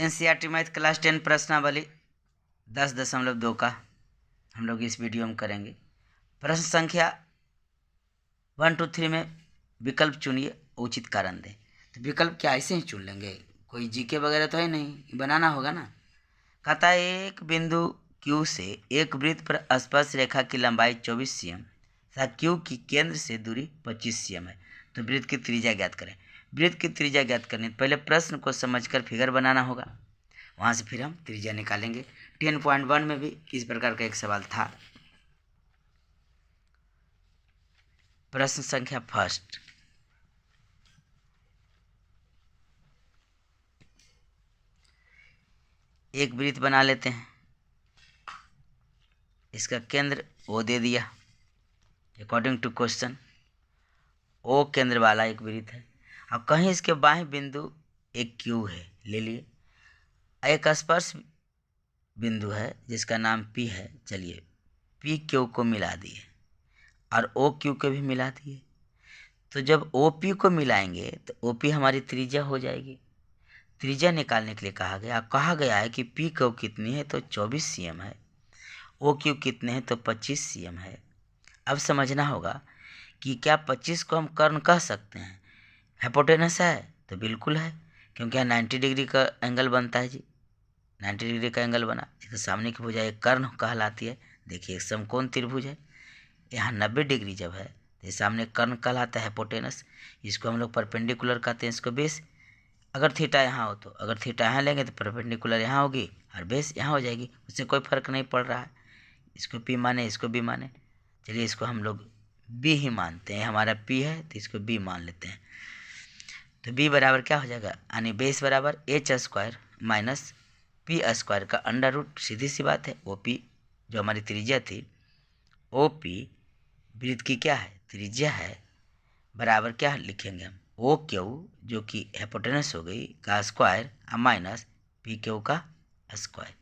NCERT math class 10 प्रश्नावली 10.2 का हम लोग इस वीडियो में करेंगे। प्रश्न संख्या 1 2 3 में विकल्प चुनिए, उचित कारण दें। तो विकल्प क्या ऐसे ही चुन लेंगे, कोई जीके वगैरह तो है नहीं, बनाना होगा ना। कहता है एक बिंदु Q से एक वृत्त पर स्पर्श रेखा की लंबाई 24 cm तथा Q की केंद्र से दूरी 25 cm है। तो वृत्त की त्रिज्या ज्ञात करें। वृत्त की त्रिज्या ज्ञात करने पहले प्रश्न को समझकर फिगर बनाना होगा, वहाँ से फिर हम त्रिज्या निकालेंगे। 10.1 में भी इस प्रकार का एक सवाल था। प्रश्न संख्या फर्स्ट, एक वृत्त बना लेते हैं। इसका केंद्र O दे दिया अकॉर्डिंग टू क्वेश्चन। O केंद्र वाला एक वृत्त है। अब कहीं इसके बाएं बिंदु एक Q है, ले लिए। एक स्पर्श बिंदु है जिसका नाम P है। चलिए P Q को मिला दिए और O Q को भी मिला दिए। तो जब OP को मिलाएंगे तो OP हमारी त्रिज्या हो जाएगी। त्रिज्या निकालने के लिए कहा गया है कि P Q कितनी है, तो 24 cm है। O Q कितने हैं, तो 25 cm है। अब समझना होगा कि क्या 25 को हम कर्ण कह सकते हैं। हाइपोटेनस है तो बिल्कुल है, क्योंकि यहाँ 90 डिग्री का एंगल बनता है जी। 90 डिग्री का एंगल बना, इसके सामने की भुजा एक कर्ण कहलाती है। देखिए एक समकोण त्रिभुज है, यहाँ 90 डिग्री जब है तो ये सामने कर्ण कहलाता है हाइपोटेनस। इसको हम लोग परपेंडिकुलर कहते हैं, इसको बेस। अगर थीटा यहाँ हो तो, अगर थीटा यहाँ लेंगे तो परपेंडिकुलर यहाँ होगी और बेस यहाँ हो जाएगी, उससे कोई फर्क नहीं पड़ रहा है। इसको P माने, इसको B माने। चलिए इसको हम लोग B ही मानते हैं, हमारा P है तो इसको B मान लेते हैं। तो B बराबर क्या हो जाएगा, यानी बेस बराबर h² माइनस P² का अंडर रूट। सीधी सी बात है। OP जो हमारी त्रिज्या थी, OP वृत्त की क्या है, त्रिज्या है, बराबर क्या लिखेंगे हम, OQ जो कि हाइपोटेनस हो गई का स्क्वायर माइनस PQ का स्क्वायर।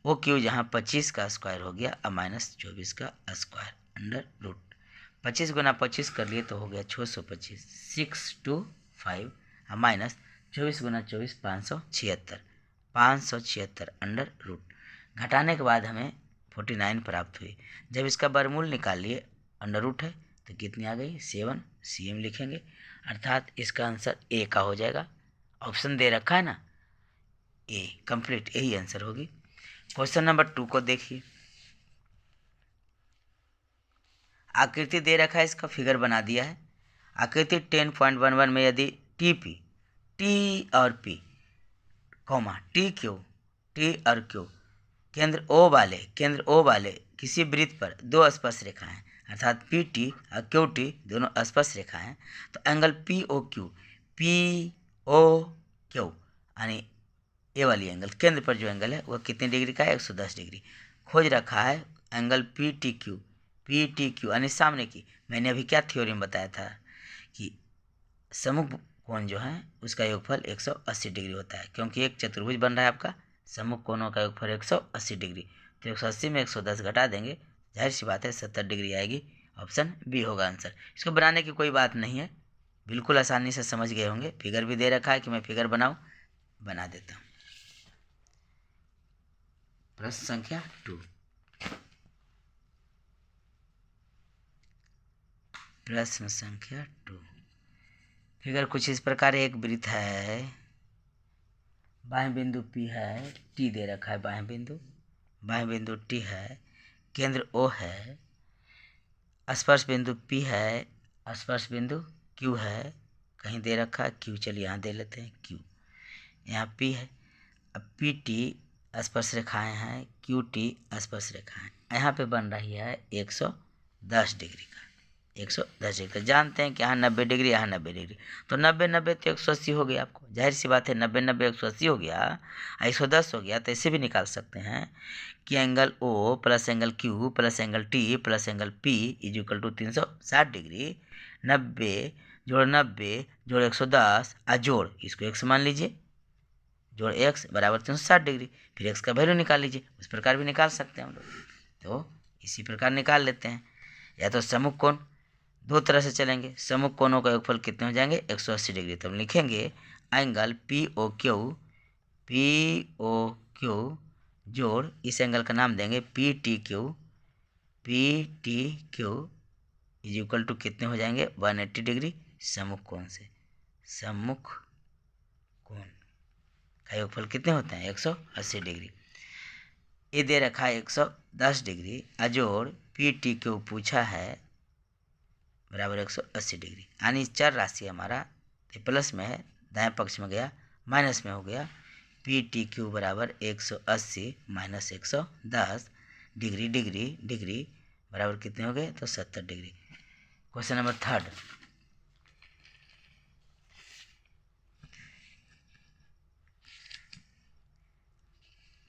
OQ जहाँ 25 का स्क्वायर हो गया और माइनस 24 का स्क्वायर अंडर रूट। 25 गुना 25 कर लिए तो हो गया 625, 625 माइनस 24 गुना 24 576, 576 अंडर रूट। घटाने के बाद हमें 49 प्राप्त हुई। जब इसका वर्गमूल निकाल लिए, अंडर रूट है तो कितनी आ गई, 7 cm लिखेंगे, अर्थात इसका आंसर A का हो जाएगा। ऑप्शन दे रखा है ना, A कंप्लीट, यही आंसर होगी। क्वेश्चन नंबर 2 को देखिए। आकृति दे रखा है, इसका फिगर बना दिया है। आकृति 10.11 में यदि T और P कॉमा T और Q केंद्र O वाले किसी वृत्त पर दो स्पर्श रेखाएं, अर्थात PT और QT दोनों स्पर्श रेखाएं, तो एंगल POQ यानी ए वाली एंगल, केंद्र पर जो एंगल है वह कितनी डिग्री का है, 110 डिग्री। खोज रखा है एंगल PTQ यानी सामने की। मैंने अभी क्या थ्योरम बताया था कि सम्मुख कोण जो है उसका योगफल 180 डिग्री होता है, क्योंकि एक चतुर्भुज बन रहा है आपका, सम्मुख कोणों का योगफल 180 डिग्री। तो 180 में 110 घटा देंगे, जाहिर सी बात है 70 डिग्री आएगी। ऑप्शन बी होगा आंसर। इसको बनाने की कोई बात नहीं है, बिल्कुल आसानी से समझ गए होंगे। फिगर भी दे रखा है कि मैं फिगर बनाऊं, बना देता हूँ। प्रश्न संख्या 2, प्रश्न संख्या 2। फिगर कुछ इस प्रकार, एक वृत्त है, बाएं बिंदु P है, T दे रखा है बाएं बिंदु T है, केंद्र O है, स्पर्श बिंदु P है, स्पर्श बिंदु Q है, कहीं दे रखा है Q, चलिए यहाँ दे लेते हैं Q, यहाँ P है। अब PT स्पर्श रेखाएं हैं, QT स्पर्श रेखाएं, यहाँ पे बन रही है 110 डिग्री का, 110 डिग्री। जानते हैं कि यहाँ 90 डिग्री, यहाँ 90 डिग्री, तो 90 90 तो 180 हो गया। आपको जाहिर सी बात है 90 90 180 हो गया, 110 हो गया। तो ऐसे भी निकाल सकते हैं कि angle O plus angle Q plus angle T plus angle P is equal to 360 degree. 90 जोड़ 90 जोड़ 110 जोड़ इसको x मान लीजिए, जोड़ x बराबर 360 डिग्री। फिर x का वैल्यू निकाल लीजिए, उस प्रकार भी निकाल सकते हैं हम लोग। तो इसी प्रकार निकाल लेते हैं। या तो सम्मुख कोण, दो तरह से चलेंगे, सम्मुख कोणों का योगफल कितने हो जाएंगे, 180 डिग्री। तो हम लिखेंगे एंगल POQ POQ जोड़ इस एंगल का नाम देंगे PTQ। PTQ is equal to कितने हो जाएंगे 180 डिग्री सम्मुख कोण से। सम्मुख कोण का योगफल कितने होते हैं 180 डिग्री। ये दे रखा है 110 डिग्री अजोड़ PTQ पूछा है बराबर 180 डिग्री। यानी चर राशि हमारा प्लस में है, दाएं पक्ष में गया माइनस में हो गया। PTQ बराबर 180 माइनस 110 डिग्री डिग्री डिग्री बराबर कितने हो गए तो 70 डिग्री। Question number 3।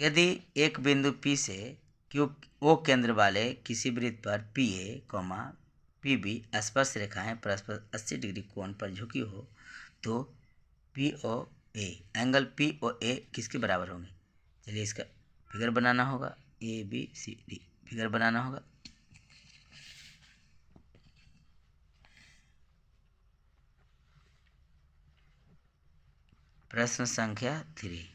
यदि एक बिंदु P से क्यू ओ केंद्र वाले किसी वृत्त पर PA, PB स्पर्श रेखाएं परस्पर 80 डिग्री कोण पर झुकी हो तो POA एंगल POA किसके बराबर होंगे। चलिए इसका फिगर बनाना होगा, ABCD फिगर बनाना होगा। प्रश्न संख्या 3।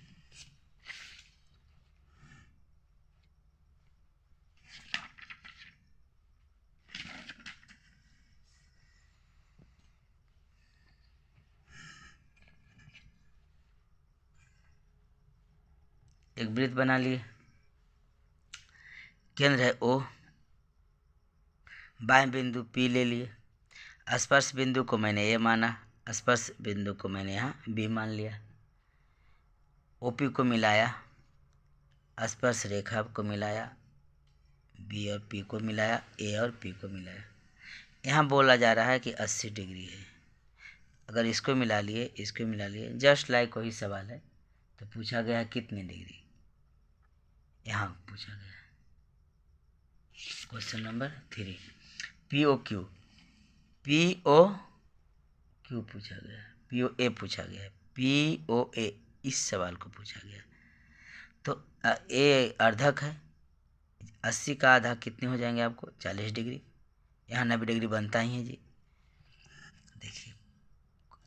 एक वृत्त बना लिए, केंद्र है O, बाएं बिंदु P ले लिए, स्पर्श बिंदु को मैंने A माना, स्पर्श बिंदु को मैंने यहाँ B मान लिया। OP को मिलाया, स्पर्श रेखा को मिलाया, B और P को मिलाया, A और P को मिलाया। यहाँ बोला जा रहा है कि 80 डिग्री है। अगर इसको मिला लिए इसको मिला लिए, जस्ट लाइक वही सवाल है। तो पूछा गया कितनी डिग्री, यहाँ पूछा गया। क्वेश्चन नंबर 3 POQ पूछा गया, POA पूछा गया, POA इस सवाल को पूछा गया। तो A अर्धक है, 80 का आधा कितने हो जाएंगे आपको 40 डिग्री। यहाँ 90 डिग्री बनता ही है जी। देखिए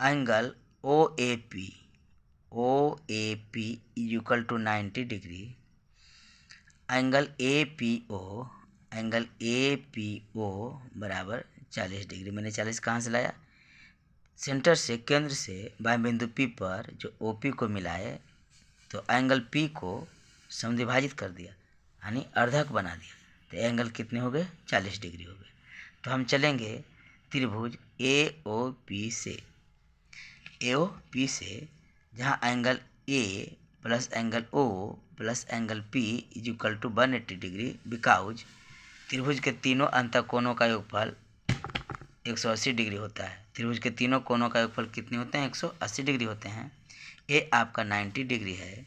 angle OAP equal to 90 degree, angle APO बराबर 40 डिग्री। मैंने 40 कहाँ से लाया, सेंटर से केंद्र से बाएं बिंदु P पर जो OP को मिलाए तो एंगल P को समद्विभाजित कर दिया यानी अर्धक बना दिया। तो एंगल कितने हो गए 40 डिग्री हो गए। तो हम चलेंगे त्रिभुज AOP से जहाँ angle A plus angle O plus angle P is equal to 180 degree because त्रिभुज के तीनों अंतःकोणों का योगफल 180 डिग्री होता है। त्रिभुज के तीनों कोणों का योगफल कितने होते हैं 180 डिग्री होते हैं। A आपका 90 डिग्री है,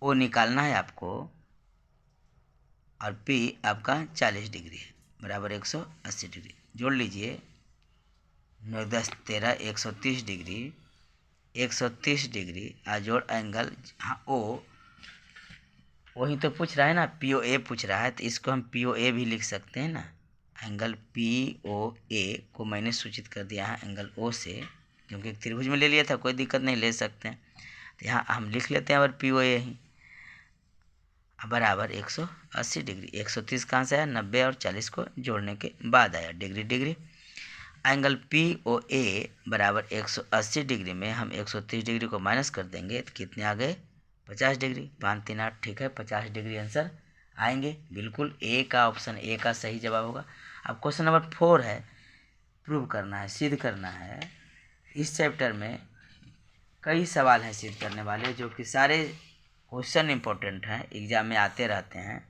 O निकालना है आपको, और P आपका 40 डिग्री है बराबर 180 डिग्री। जोड़ लीजिए 9 10 13 130 डिग्री, 130 डिग्री जोड़ एंगल हाँ O वही तो पूछ रहा है ना, POA पूछ रहा है तो इसको हम POA भी लिख सकते हैं ना। एंगल POA को मैंने सूचित कर दिया है एंगल O से, क्योंकि एक त्रिभुज में ले लिया था, कोई दिक्कत नहीं, ले सकते हैं। तो यहाँ हम लिख लेते हैं और POA ही बराबर 180 डिग्री। 130 कहाँ से आया 90 और 40 को जोड़ने के बाद आया डिग्री डिग्री। एंगल POA बराबर 180 डिग्री में हम 130 डिग्री को माइनस कर देंगे तो कितने आ गए 50 डिग्री। 5 3 8 ठीक है, 50 डिग्री आंसर आएंगे। बिल्कुल A का ऑप्शन A का सही जवाब होगा। अब क्वेश्चन नंबर 4 है, प्रूव करना है, सिद्ध करना है। इस चैप्टर में कई सवाल हैं सिद्ध करने वाले, जो कि सारे क्वेश्चन इंपॉर्टेंट हैं, एग्जाम में आते रहते हैं।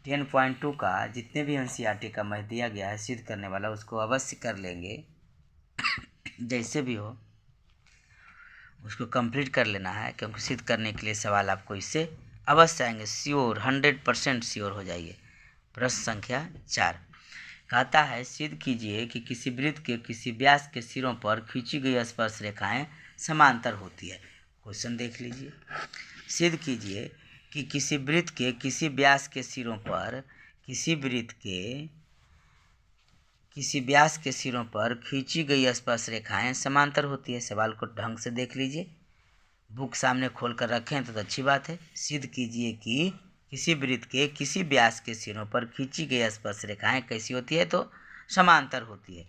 10.2 का जितने भी NCERT का मैं दिया गया है सिद्ध करने वाला, उसको अवश्य कर लेंगे। जैसे भी हो उसको कंप्लीट कर लेना है, क्योंकि सिद्ध करने के लिए सवाल आपको इससे अवश्य आएंगे, श्योर 100% श्योर हो जाइए। प्रश्न संख्या 4 कहता है सिद्ध कीजिए कि किसी वृत्त के किसी व्यास के सिरों पर खींची गई स्पर्श रेखाएं समांतर होती है। क्वेश्चन देख लीजिए, सिद्ध कीजिए कि किसी वृत्त के किसी व्यास के सिरों पर किसी व्यास के सिरों पर खींची गई स्पर्श रेखाएं समांतर होती है। सवाल को ढंग से देख लीजिए, बुक सामने खोल कर रखें तो अच्छी बात है। सिद्ध कीजिए कि किसी वृत्त के किसी व्यास के सिरों पर खींची गई स्पर्श रेखाएं कैसी होती है, तो समांतर होती है।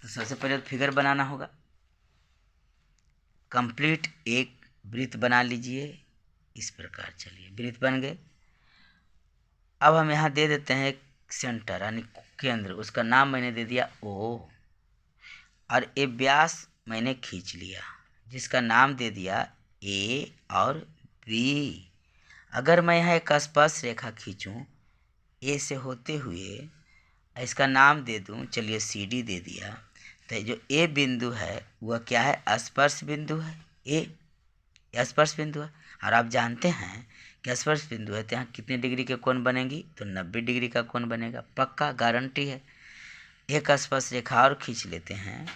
तो सबसे पहले फिगर बनाना होगा। कंप्लीट एक वृत्त बना लीजिए इस प्रकार। चलिए, वृत्त बन गए। अब हम यहाँ दे देते हैं सेंटर यानी केंद्र, उसका नाम मैंने दे दिया ओ, और ए व्यास मैंने खींच लिया जिसका नाम दे दिया ए और बी। अगर मैं यहाँ एक स्पर्श रेखा खींचूं ए से होते हुए, इसका नाम दे दूं, चलिए सी डी दे दिया, तो जो ए बिंदु है वह क्या है, स्पर्श बिंदु है। ए स्पर्श बिंदु है, और आप जानते हैं कि स्पर्श बिंदु है तो यहाँ कितने डिग्री के कोण बनेगी, तो 90 डिग्री का कोण बनेगा, पक्का गारंटी है। एक स्पर्श रेखा और खींच लेते हैं।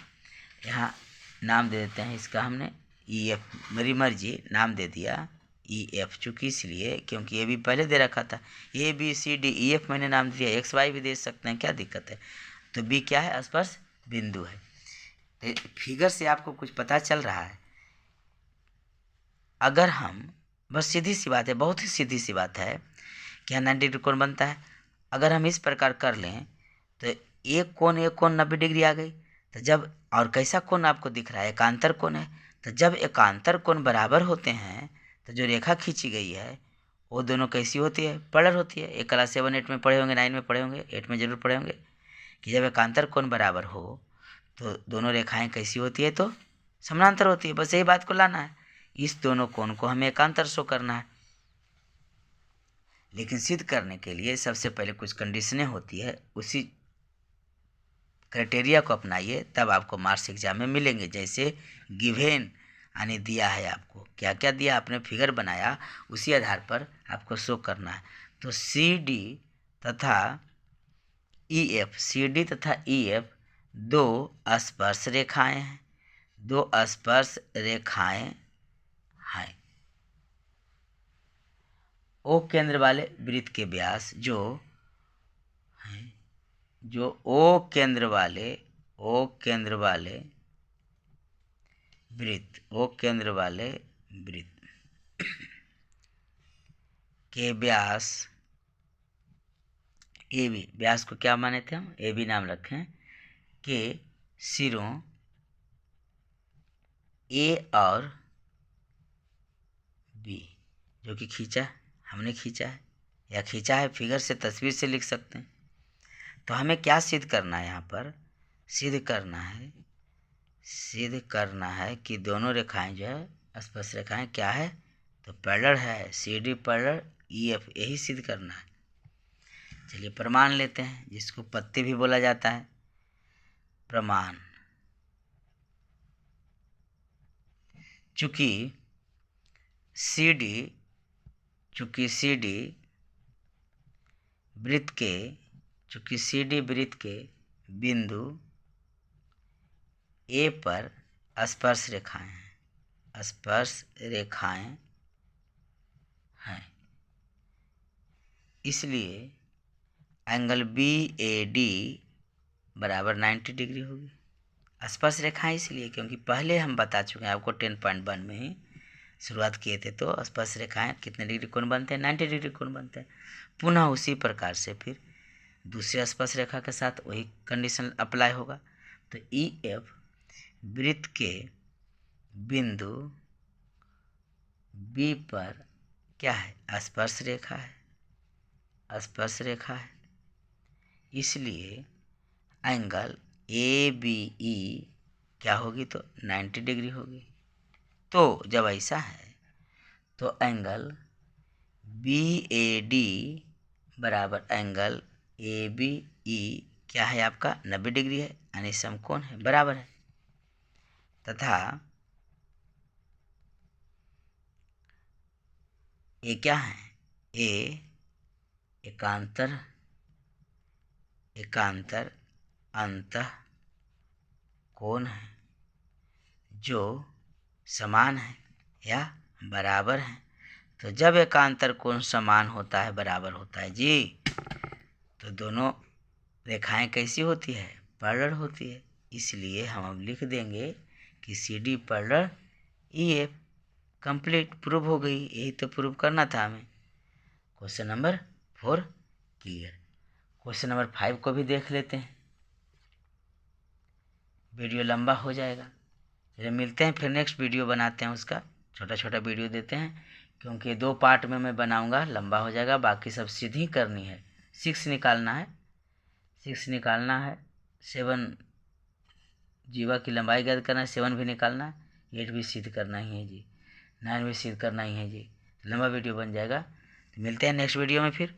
यहाँ नाम दे देते हैं इसका, हमने ई एफ, मेरी मर्जी नाम दे दिया ई एफ, चूँकि इसलिए क्योंकि ए भी पहले दे रखा था। A B C D E F मैंने नाम दिया, एक्स वाई भी दे सकते हैं, क्या दिक्कत है। तो बी क्या है, स्पर्श बिंदु है। तो फिगर से आपको कुछ पता चल रहा है। अगर हम, बस सीधी सी बात है, बहुत ही सीधी सी बात है कि यहाँ 90 डिग्री कोण बनता है। अगर हम इस प्रकार कर लें तो एक कोण 90 डिग्री आ गई। तो जब, और कैसा कोण आपको दिख रहा है, एकांतर कोण है। तो जब एकांतर कोण बराबर होते हैं तो जो रेखा खींची गई है वो दोनों कैसी होती है, पैरेलल होती है। एक क्लास 7 8 में पढ़े होंगे, 9 में पढ़े होंगे, 8 में जरूर पढ़े होंगे कि जब एकांतर कोण बराबर हो तो दोनों रेखाएं कैसी होती है, तो समानांतर होती है। बस यही बात को लाना है, इस दोनों कोण को हमें एकांतर शो करना है। लेकिन सिद्ध करने के लिए सबसे पहले कुछ कंडीशनें होती है, उसी क्राइटेरिया को अपनाइए, तब आपको मार्क्स एग्जाम में मिलेंगे। जैसे गिवेन यानी दिया है, आपको क्या क्या दिया, आपने फिगर बनाया, उसी आधार पर आपको शो करना है। तो सी डी तथा ई एफ, सी डी तथा ई एफ दो स्पर्श रेखाएं हैं, दो स्पर्श रेखाएं हैं। ओ केंद्र वाले वृत्त के व्यास जो हैं, जो ओ केंद्र वाले वृत्त, ओ केंद्र वाले वृत्त के व्यास ए बी, व्यास को क्या माने थे हम, ए बी नाम रखें, के सिरों ए और बी, जो कि खींचा हमने खींचा है, या खींचा है फिगर से, तस्वीर से लिख सकते हैं। तो हमें क्या सिद्ध करना है, यहाँ पर सिद्ध करना है कि दोनों रेखाएं जो है स्पर्श रेखाएं क्या है, तो पैरेलल है, C D parallel E F, यही सिद्ध करना है। चलिए प्रमाण लेते हैं, जिसको पत्ते भी बोला जाता है। प्रमाण, चूंकि सी डी वृत्त के बिंदु ए पर स्पर्श रेखाएं हैं, इसलिए एंगल बी ए डी बराबर 90 डिग्री होगी। स्पर्श रेखाएं इसलिए क्योंकि पहले हम बता चुके हैं आपको 10.1 में ही शुरुआत किए थे, तो स्पर्श रेखाएं कितने डिग्री कोण बनते हैं, 90 डिग्री कोण बनते हैं। पुनः उसी प्रकार से फिर दूसरे स्पर्श रेखा के साथ वही कंडीशन अप्लाई होगा। तो ई एफ वृत्त के बिंदु बी पर क्या है, स्पर्श रेखा है, इसलिए एंगल ए बी ई क्या होगी, तो 90 डिग्री होगी। तो जब ऐसा है तो एंगल बी ए डी बराबर एंगल ए बी ई क्या है, आपका 90 डिग्री है, यानी समकोण है, बराबर है। तथा ये क्या है, ए एकांतर अंतः कोण है जो समान है या बराबर है। तो जब एकांतर कोण समान होता है, बराबर होता है जी, तो दोनों रेखाएं कैसी होती है, पैरेलल होती है। इसलिए हम अब लिख देंगे कि C D parallel E F complete prove हो गई, यही तो प्रूव करना था हमें। Question number 4 clear. Question number 5 को भी देख लेते हैं, वीडियो लंबा हो जाएगा। चलिए मिलते हैं फिर, नेक्स्ट वीडियो बनाते हैं, उसका छोटा छोटा वीडियो देते हैं, क्योंकि 2 पार्ट में मैं बनाऊंगा, लंबा हो जाएगा। बाकी सब सीधी करनी है। 6 निकालना है, 6 निकालना है, 7 जीवा की लंबाई ज्ञात करना है, 7 भी निकालना है, 8 भी सिद्ध करना ही है जी, 9 भी सिद्ध करना ही है जी। लंबा वीडियो बन जाएगा। तो मिलते हैं नेक्स्ट वीडियो में फिर।